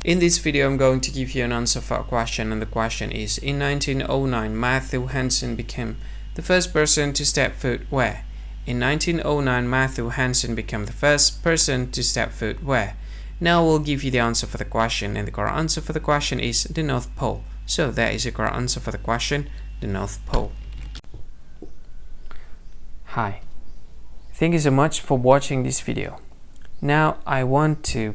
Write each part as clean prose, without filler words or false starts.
In this video, I'm going to give you an answer for a question, and the question is: in 1909, Matthew Henson became the first person to step foot where? In 1909, Matthew Henson became the first person to step foot where? Now we'll give you the answer for the question, and the correct answer for the question is the North Pole. So that is the correct answer for the question, the North Pole. Hi, thank you so much for watching this video. Now I want to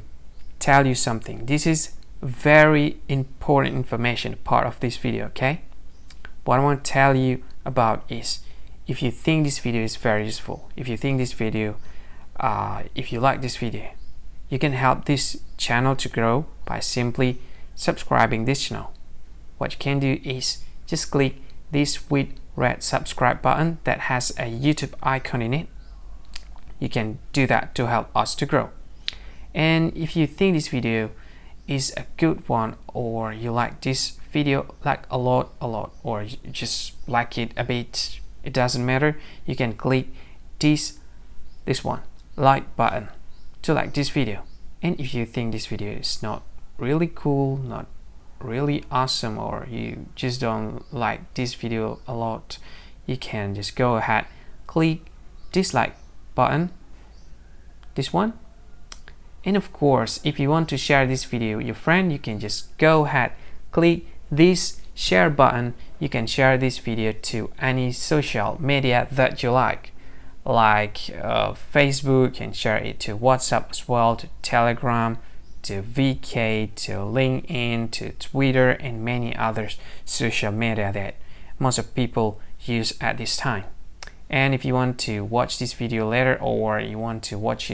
tell you something. This is very important information, part of this video, okay? What I want to tell you about is, if you think this video is very useful, if you think this video, if you like this video, you can help this channel to grow by simply subscribing this channel. What you can do is just click this with red subscribe button that has a YouTube icon in it. You can do that to help us to grow. And if you think this video is a good one, or you like this video like a lot, or you just like it a bit, it doesn't matter, you can click this one, like button, to like this video. And if you think this video is not really cool, not really awesome, or you just don't like this video a lot, you can just go ahead, click dislike button, this one. And of course, if you want to share this video with your friend, you can just go ahead, click this share button. You can share this video to any social media that you like Facebook. You can share it to WhatsApp as well, to Telegram, to VK, to LinkedIn, to Twitter, and many other social media that most of people use at this time. And if you want to watch this video later, or you want to watch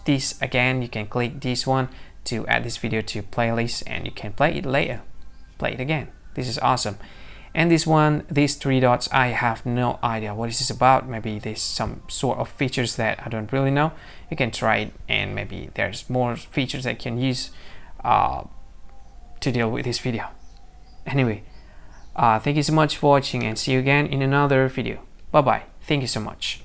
this again, you can click this one to add this video to playlist, and you can play it later, play it again. This is awesome. And this one, these three dots, I have no idea what this is about. Maybe there's some sort of features that I don't really know. You can try it, and maybe there's more features that you can use to deal with this video. Anyway, thank you so much for watching, and see you again in another video. Bye bye. Thank you so much.